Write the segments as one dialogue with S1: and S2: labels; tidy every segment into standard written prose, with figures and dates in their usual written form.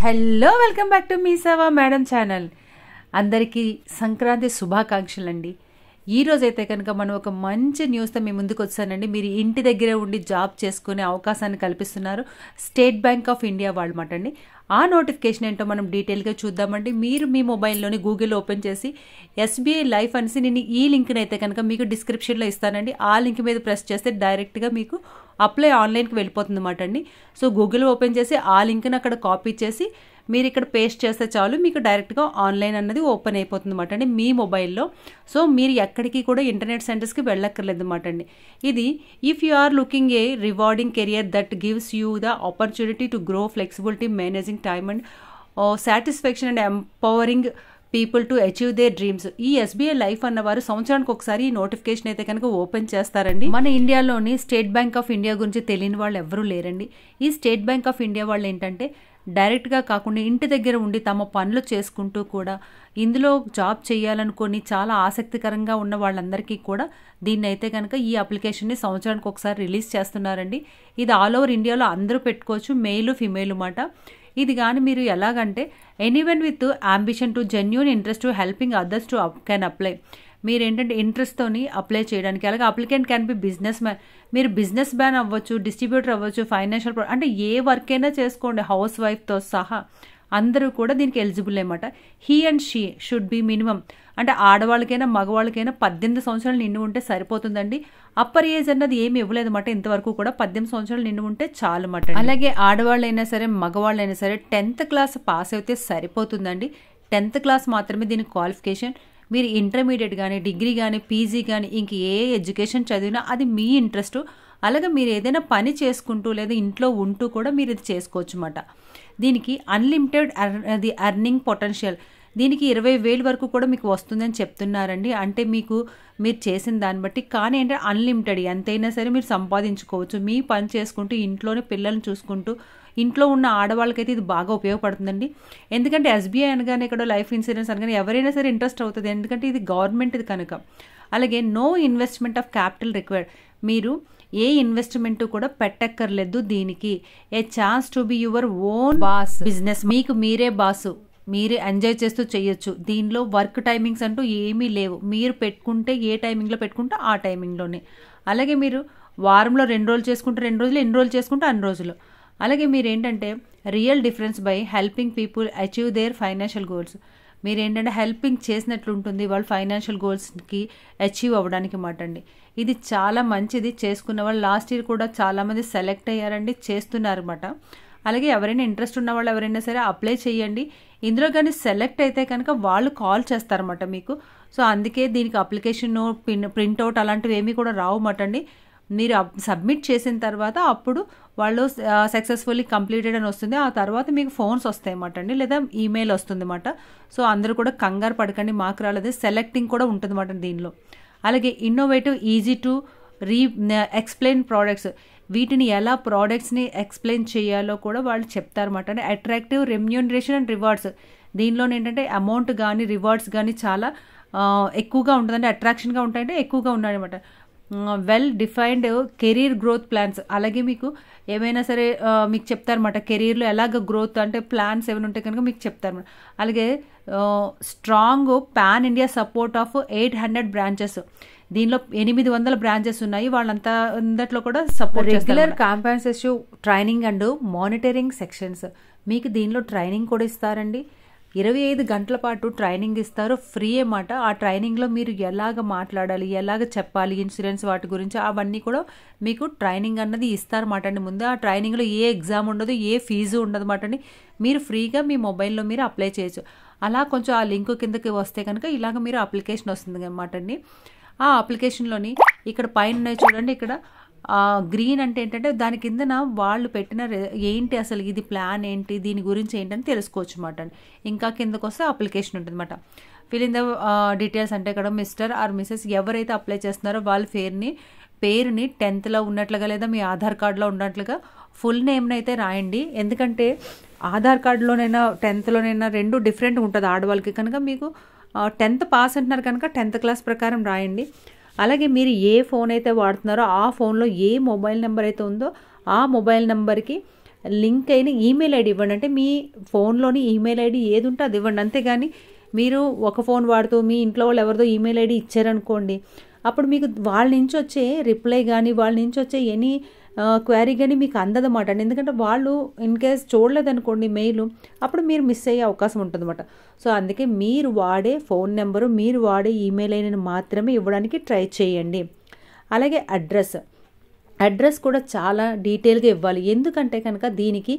S1: Hello welcome back to me సేవా madam channel. అందరికీ సంక్రాంతి శుభాకాంక్షలు అండి. ఈరోజైతే కనుక మనం ఒక మంచి న్యూస్తో మీ ముందుకు వచ్చానండి. మీరు ఇంటి దగ్గరే ఉండి జాబ్ చేసుకునే అవకాశాన్ని కల్పిస్తున్నారు స్టేట్ బ్యాంక్ ఆఫ్ ఇండియా వాళ్ళమాట అండి. ఆ నోటిఫికేషన్ ఏంటో మనం డీటెయిల్గా చూద్దామండి. మీరు మీ మొబైల్లోని గూగుల్ ఓపెన్ చేసి ఎస్బీఐ లైఫ్ అనేసి నేను ఈ లింక్ని అయితే కనుక మీకు డిస్క్రిప్షన్లో ఇస్తానండి. ఆ లింక్ మీద ప్రెస్ చేస్తే డైరెక్ట్గా మీకు అప్లై ఆన్లైన్కి వెళ్ళిపోతుంది అన్నమాట అండి. సో గూగుల్ ఓపెన్ చేసి ఆ లింక్ని అక్కడ కాపీ చేసి మీరు ఇక్కడ పేస్ట్ చేస్తే చాలు, మీకు డైరెక్ట్గా ఆన్లైన్ అన్నది ఓపెన్ అయిపోతుంది అన్నమాట అండి మీ మొబైల్లో. సో మీరు ఎక్కడికి కూడా ఇంటర్నెట్ సెంటర్స్కి వెళ్ళక్కర్లేదు అన్నమాట అండి. ఇది if you are looking a rewarding career that gives you the opportunity to grow flexibility managing time and satisfaction and empowering people to achieve their dreams. ఈ ఎస్బీఐ లైఫ్ అన్నవారు సంవత్సరానికి ఒకసారి ఈ నోటిఫికేషన్ అయితే కనుక ఓపెన్ చేస్తారండి. మన ఇండియాలోని స్టేట్ బ్యాంక్ ఆఫ్ ఇండియా గురించి తెలియని వాళ్ళు ఎవరూ లేరండి. ఈ స్టేట్ బ్యాంక్ ఆఫ్ ఇండియా వాళ్ళు ఏంటంటే డైరెక్ట్గా కాకుండా ఇంటి దగ్గర ఉండి తమ పనులు చేసుకుంటూ కూడా ఇందులో జాబ్ చేయాలనుకొని చాలా ఆసక్తికరంగా ఉన్న వాళ్ళందరికీ కూడా దీన్ని అయితే కనుక ఈ అప్లికేషన్ని సంవత్సరానికి ఒకసారి రిలీజ్ చేస్తున్నారండి. ఇది ఆల్ ఓవర్ ఇండియాలో అందరూ పెట్టుకోవచ్చు, మెయిల్ ఫిమేల్ మాట. ఇది కానీ మీరు ఎలాగంటే anyone with ambition to genuine interest to helping others to can apply. మీరు ఏంటంటే ఇంట్రెస్ట్తోని అప్లై చేయడానికి, అలాగే applicant can be business man. మీరు బిజినెస్ మ్యాన్ అవ్వచ్చు, డిస్ట్రిబ్యూటర్ అవ్వచ్చు, ఫైనాన్షియల్ అంటే ఏ వర్క్ అయినా చేసుకోండి, హౌస్ వైఫ్తో సహా అందరూ కూడా దీనికి ఎలిజిబుల్ అన్నమాట. He and she should be minimum అంటే ఆడవాళ్ళకైనా మగవాళ్ళకైనా 18 సంవత్సరాలు నిండి ఉంటే సరిపోతుందండి. అప్పర్ ఏజ్ అన్నది ఏమి ఇవ్వలేదన్నమాట ఇంతవరకు కూడా. 18 సంవత్సరాలు నిండి ఉంటే చాలు అన్నమాట. అలాగే ఆడవాళ్ళైనా సరే మగవాళ్ళైనా సరే 10th క్లాస్ పాస్ అయితే సరిపోతుందండి. 10th క్లాస్ మాత్రమే దీనికి క్వాలిఫికేషన్. మీరు ఇంటర్మీడియట్ కానీ డిగ్రీ కానీ పీజీ కానీ ఇంక ఏ ఎడ్యుకేషన్ చదివినా అది మీ ఇంట్రెస్ట్. అలాగే మీరు ఏదైనా పని చేసుకుంటూ లేదా ఇంట్లో ఉంటూ కూడా మీరు ఇది చేసుకోవచ్చు అన్నమాట. దీనికి అన్లిమిటెడ్ అర్నింగ్ పొటెన్షియల్. దీనికి 20,000 వరకు కూడా మీకు వస్తుందని చెప్తున్నారండి. అంటే మీరు చేసిన దాన్ని బట్టి. కానీ ఏంటంటే అన్లిమిటెడ్ ఎంతైనా సరే మీరు సంపాదించుకోవచ్చు మీ పని చేసుకుంటూ, ఇంట్లోనే పిల్లల్ని చూసుకుంటూ. ఇంట్లో ఉన్న ఆడవాళ్ళకైతే ఇది బాగా ఉపయోగపడుతుందండి. ఎందుకంటే ఎస్బీఐ అనగానే ఇక్కడ లైఫ్ ఇన్సూరెన్స్ అనగానే ఎవరైనా సరే ఇంట్రెస్ట్ అవుతుంది, ఎందుకంటే ఇది గవర్నమెంట్ ఇది కనుక. అలాగే no investment of capital required. మీరు ఏ ఇన్వెస్ట్మెంట్ కూడా పెట్టక్కర్లేదు దీనికి. A chance to be your own boss business. మీకు మీరే బాసు, మీరు ఎంజాయ్ చేస్తూ చేయొచ్చు. దీనిలో వర్క్ టైమింగ్స్ అంటూ ఏమీ లేవు. మీరు పెట్టుకుంటే ఏ టైమింగ్లో పెట్టుకుంటే ఆ టైమింగ్లోనే. అలాగే మీరు వారంలో 2 రోజులు చేసుకుంటే 2 రోజులు, ఎన్ని రోజులు చేసుకుంటే అన్ని రోజులు. అలాగే మీరు ఏంటంటే real difference by helping people achieve there financial goals. మీరు ఏంటంటే హెల్పింగ్ చేసినట్లు ఉంటుంది వాళ్ళు ఫైనాన్షియల్ గోల్స్కి అచీవ్ అవ్వడానికి మాట అండి. ఇది చాలా మంచిది. చేసుకున్న వాళ్ళు లాస్ట్ ఇయర్ కూడా చాలామంది సెలెక్ట్ అయ్యారండి, చేస్తున్నారన్నమాట. అలాగే ఎవరైనా ఇంట్రెస్ట్ ఉన్న వాళ్ళు ఎవరైనా సరే అప్లై చేయండి. ఇందులో కానీ సెలెక్ట్ అయితే కనుక వాళ్ళు కాల్ చేస్తారన్నమాట మీకు. సో అందుకే దీనికి అప్లికేషన్ ప్రింట్అవుట్ అలాంటివి ఏమీ కూడా రావన్నమాట అండి. మీరు సబ్మిట్ చేసిన తర్వాత అప్పుడు వాళ్ళు సక్సెస్ఫుల్లీ కంప్లీటెడ్ అని వస్తుంది. ఆ తర్వాత మీకు ఫోన్స్ వస్తాయి అన్నమాట అండి, లేదా ఈమెయిల్ వస్తుంది అన్నమాట. సో అందరూ కూడా కంగారు పడకండి, మాకు రాలేదు. సెలెక్టింగ్ కూడా ఉంటుంది అన్నమాట దీనిలో. అలాగే innovative easy to explain products. వీటిని ఎలా ప్రోడక్ట్స్ని ఎక్స్ప్లెయిన్ చేయాలో కూడా వాళ్ళు చెప్తారన్నమాట అండి. Attractive remuneration and rewards. దీనిలో ఏంటంటే అమౌంట్ కానీ రివార్డ్స్ కానీ చాలా ఎక్కువగా ఉంటుందండి. అట్రాక్షన్గా ఉంటాయంటే ఎక్కువగా ఉన్నాయన్నమాట. Well defined career growth plans. అలాగే మీకు ఏమైనా సరే మీకు చెప్తారన్నమాట కెరీర్లో ఎలాగ గ్రోత్ అంటే ప్లాన్స్ ఏమైనా ఉంటే కనుక మీకు చెప్తారన్నమాట. అలాగే strong pan India support of 800 branches. దీనిలో 800 బ్రాంచెస్ ఉన్నాయి. వాళ్ళంతా అందట్లో కూడా support regular compensative training and monitoring sections. మీకు దీనిలో ట్రైనింగ్ కూడా ఇస్తారండి. 25 గంటల పాటు ట్రైనింగ్ ఇస్తారు, ఫ్రీ అన్నమాట. ఆ ట్రైనింగ్లో మీరు ఎలాగ మాట్లాడాలి, ఎలాగ చెప్పాలి ఇన్సూరెన్స్ వాటి గురించి అవన్నీ కూడా మీకు ట్రైనింగ్ అన్నది ఇస్తారన్నమాట అండి. ముందు ఆ ట్రైనింగ్లో ఏ ఎగ్జామ్ ఉండదు, ఏ ఫీజు ఉండదు అన్నమాట అండి. మీరు ఫ్రీగా మీ మొబైల్లో మీరు అప్లై చేయొచ్చు. అలా కొంచెం ఆ లింక్ కిందకి వస్తే కనుక ఇలాగ మీరు అప్లికేషన్ వస్తుంది అన్నమాట అండి. ఆ అప్లికేషన్లోని ఇక్కడ పైన చూడండి, ఇక్కడ గ్రీన్ అంటే ఏంటంటే దాని కిందన వాళ్ళు పెట్టిన ఏంటి అసలు ఇది ప్లాన్ ఏంటి, దీని గురించి ఏంటని తెలుసుకోవచ్చు అన్నమాట. ఇంకా కిందకు వస్తే అప్లికేషన్ ఉంటుంది అన్నమాట. ఫిల్ ఇన్ ద డీటెయిల్స్ అంటే ఇక్కడ మిస్టర్ ఆర్ మిసెస్ ఎవరైతే అప్లై చేస్తున్నారో వాళ్ళ పేరుని 10thలో ఉన్నట్లుగా లేదా మీ ఆధార్ కార్డులో ఉన్నట్లుగా ఫుల్ నేమ్ని అయితే రాయండి. ఎందుకంటే ఆధార్ కార్డులోనైనా 10thలోనైనా 2 డిఫరెంట్ ఉంటుంది ఆడవాళ్ళకి కనుక. మీకు 10th పాస్ అంటున్నారు కనుక 10th క్లాస్ ప్రకారం రాయండి. అలాగే మీరు ఏ ఫోన్ అయితే వాడుతున్నారో ఆ ఫోన్లో ఏ మొబైల్ నెంబర్ అయితే ఉందో ఆ మొబైల్ నెంబర్కి లింక్ అయిన ఈమెయిల్ ఐడి ఇవ్వండి. అంటే మీ ఫోన్లోని ఈమెయిల్ ఐడి ఏది ఉంటే అది ఇవ్వండి. అంతేగాని మీరు ఒక ఫోన్ వాడుతూ మీ ఇంట్లో వాళ్ళు ఎవరిదో ఈమెయిల్ ఐడి ఇచ్చారనుకోండి, అప్పుడు మీకు వాళ్ళ నుంచి వచ్చే రిప్లై కానీ వాళ్ళ నుంచి వచ్చే ఎనీ క్వైరీ కానీ మీకు అందదన్నమాట అండి. ఎందుకంటే వాళ్ళు ఇన్ కేస్ చూడలేదనుకోండి మెయిల్, అప్పుడు మీరు మిస్ అయ్యే అవకాశం ఉంటుందన్నమాట. సో అందుకే మీరు వాడే ఫోన్ నెంబరు, మీరు వాడే ఈమెయిల్ ఐడిని మాత్రమే ఇవ్వడానికి ట్రై చేయండి. అలాగే అడ్రస్ కూడా చాలా డీటెయిల్గా ఇవ్వాలి. ఎందుకంటే కనుక దీనికి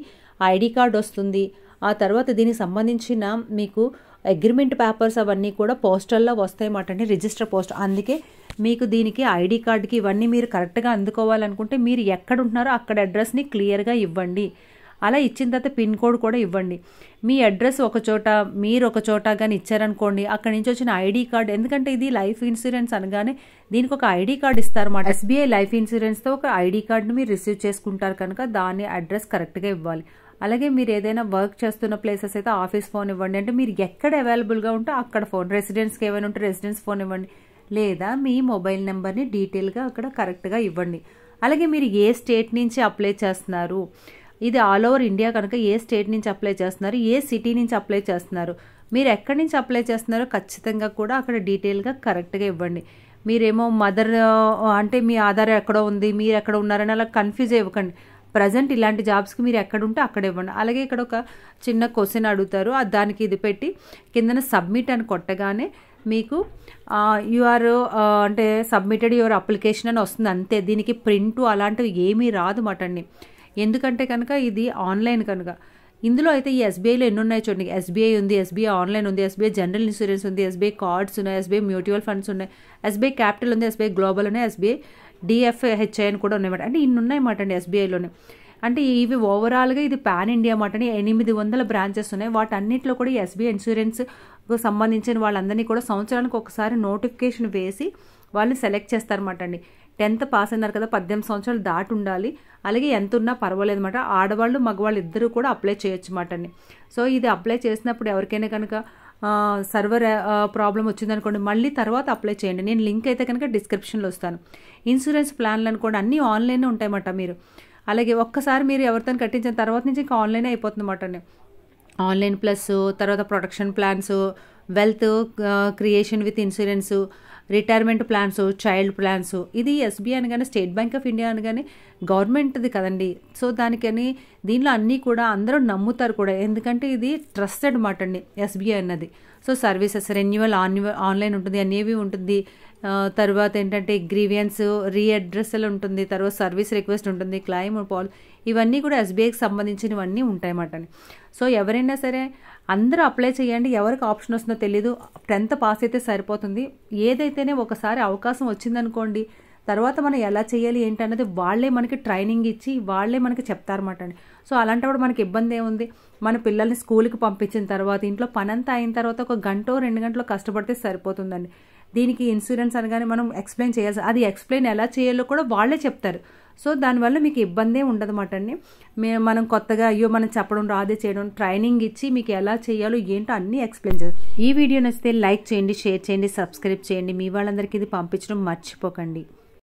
S1: ఐడి కార్డ్ వస్తుంది, ఆ తర్వాత దీనికి సంబంధించిన మీకు అగ్రిమెంట్ పేపర్స్ అవన్నీ కూడా పోస్టల్లో వస్తాయన్నమాట అండి, రిజిస్టర్ పోస్ట్. అందుకే మీకు దీనికి ఐడి కార్డుకి ఇవన్నీ మీరు కరెక్ట్గా అందుకోవాలనుకుంటే మీరు ఎక్కడ ఉంటున్నారో అక్కడ అడ్రస్ని క్లియర్గా ఇవ్వండి. అలా ఇచ్చిన తర్వాత పిన్ కోడ్ కూడా ఇవ్వండి. మీ అడ్రస్ ఒక చోట మీరు ఒక చోట కానీ ఇచ్చారనుకోండి, అక్కడి నుంచి వచ్చిన ఐడి కార్డ్, ఎందుకంటే ఇది లైఫ్ ఇన్సూరెన్స్ అనగానే దీనికి ఒక ఐడి కార్డ్ ఇస్తారన్నమాట. SBI లైఫ్ ఇన్సూరెన్స్తో ఒక ఐడి కార్డుని మీరు రిసీవ్ చేసుకుంటారు కనుక దాని అడ్రస్ కరెక్ట్గా ఇవ్వాలి. అలాగే మీరు ఏదైనా వర్క్ చేస్తున్న ప్లేసెస్ అయితే ఆఫీస్ ఫోన్ ఇవ్వండి. అంటే మీరు ఎక్కడ అవైలబుల్గా ఉంటే అక్కడ ఫోన్, రెసిడెన్స్కి ఏమైనా ఉంటే రెసిడెన్స్ ఫోన్ ఇవ్వండి, లేదా మీ మొబైల్ నెంబర్ని డీటెయిల్గా అక్కడ కరెక్ట్గా ఇవ్వండి. అలాగే మీరు ఏ స్టేట్ నుంచి అప్లై చేస్తున్నారు, ఇది ఆల్ ఓవర్ ఇండియా కనుక ఏ స్టేట్ నుంచి అప్లై చేస్తున్నారు, ఏ సిటీ నుంచి అప్లై చేస్తున్నారు, మీరు ఎక్కడి నుంచి అప్లై చేస్తున్నారో ఖచ్చితంగా కూడా అక్కడ డీటెయిల్గా కరెక్ట్గా ఇవ్వండి. మీరేమో మదర్ అంటే మీ ఆధార్ ఎక్కడో ఉంది, మీరు ఎక్కడ ఉన్నారని అలా కన్ఫ్యూజ్ ఇవ్వకండి. ప్రజెంట్ ఇలాంటి జాబ్స్కి మీరు ఎక్కడ ఉంటే అక్కడ ఇవ్వండి. అలాగే ఇక్కడ ఒక చిన్న క్వశ్చన్ అడుగుతారు, దానికి ఇది పెట్టి కిందన సబ్మిట్ అని కొట్టగానే మీకు యూఆర్ అంటే సబ్మిటెడ్ యువర్ అప్లికేషన్ అని వస్తుంది అంతే. దీనికి ప్రింటు అలాంటివి ఏమీ రాదు మటండి. ఎందుకంటే కనుక ఇది ఆన్లైన్ కనుక. ఇందులో అయితే ఈ SBIలో ఎన్ని ఉన్నాయి చూడండి. SBI ఉంది, SBI ఆన్లైన్ ఉంది, SBI జనరల్ ఇన్సూరెన్స్ ఉంది, SBI కార్డ్స్ ఉన్నాయి, SBI మ్యూచువల్ ఫండ్స్ ఉన్నాయి, SBI క్యాపిటల్ ఉంది, SBI గ్లోబల్ ఉన్నాయి, SBI DFHI అని కూడా ఉన్నాయన్నమాట. అంటే ఇన్ని ఉన్నాయన్నమాట అండి SBIలోనే. అంటే ఇవి ఓవరాల్గా ఇది పాన్ ఇండియా అన్నమాట అండి. 800 బ్రాంచెస్ ఉన్నాయి. వాటన్నిటిలో కూడా ఈ SBI ఇన్సూరెన్స్ సంబంధించిన వాళ్ళందరినీ కూడా సంవత్సరానికి ఒకసారి నోటిఫికేషన్ వేసి వాళ్ళు సెలెక్ట్ చేస్తారన్నమాట అండి. 10th పాస్ అయినారు కదా, 18 సంవత్సరాలు దాటి ఉండాలి. అలాగే ఎంత ఉన్నా పర్వాలేదు అనమాట. ఆడవాళ్ళు మగవాళ్ళు ఇద్దరు కూడా అప్లై చేయొచ్చు అన్నమాట అండి. సో ఇది అప్లై చేసినప్పుడు ఎవరికైనా కనుక సర్వర్ ప్రాబ్లం వచ్చిందనుకోండి, మళ్ళీ తర్వాత అప్లై చేయండి. నేను లింక్ అయితే కనుక డిస్క్రిప్షన్లో ఇస్తాను. ఇన్సూరెన్స్ ప్లాన్లు అనుకోండి అన్నీ ఆన్లైన్లో ఉంటాయన్నమాట మీరు. అలాగే ఒక్కసారి మీరు ఎవరితో కట్టించిన తర్వాత నుంచి ఇంకా ఆన్లైన్ అయిపోతుంది అన్నమాట అండి. ఆన్లైన్ ప్లస్ తర్వాత protection plans, wealth creation with insurance, retirement plans, child plans. ఇది SBI అనగానే స్టేట్ బ్యాంక్ ఆఫ్ ఇండియా అనగానే గవర్నమెంట్ది కదండి. సో దానికని దీనిలో అన్నీ కూడా అందరూ నమ్ముతారు కూడా, ఎందుకంటే ఇది ట్రస్టెడ్ మాట అండి SBI అన్నది. సో సర్వీసెస్ రెన్యువల్ ఆన్లైన్ ఉంటుంది, NAV ఉంటుంది, తర్వాత ఏంటంటే గ్రీవియన్స్ రీఅడ్రస్లు ఉంటుంది, తర్వాత సర్వీస్ రిక్వెస్ట్ ఉంటుంది, క్లైమ్ పాల్, ఇవన్నీ కూడా SBIకి సంబంధించినవన్నీ ఉంటాయన్నమాట. సో ఎవరైనా సరే అందరూ అప్లై చేయండి. ఎవరికి ఆప్షన్ వస్తుందో తెలీదు. 10th పాస్ అయితే సరిపోతుంది. ఏదైతేనే ఒకసారి అవకాశం వచ్చిందనుకోండి, తర్వాత మనం ఎలా చేయాలి ఏంటన్నది వాళ్ళే మనకి ట్రైనింగ్ ఇచ్చి వాళ్ళే మనకి చెప్తారన్నమాట అండి. సో అలాంటప్పుడు మనకి ఇబ్బంది ఏముంది, మన పిల్లల్ని స్కూల్కి పంపించిన తర్వాత ఇంట్లో పనంతా అయిన తర్వాత 1 గంట 2 గంటలు కష్టపడితే సరిపోతుందండి. దీనికి ఇన్సూరెన్స్ అనగానే మనం ఎక్స్ప్లెయిన్ చేయాల్సి, అది ఎక్స్ప్లెయిన్ ఎలా చేయాలో కూడా వాళ్ళే చెప్తారు. సో దానివల్ల మీకు ఇబ్బందే ఉండదన్నమాట అండి. మనం కొత్తగా మనం చెప్పడం రాదే చేయడం, ట్రైనింగ్ ఇచ్చి మీకు ఎలా చేయాలో ఏంటో అన్నీ ఎక్స్ప్లెయిన్ చేస్తారు. ఈ వీడియో నచ్చితే లైక్ చేయండి, షేర్ చేయండి, సబ్స్క్రైబ్ చేయండి. మీ వాళ్ళందరికీ ఇది పంపించడం మర్చిపోకండి.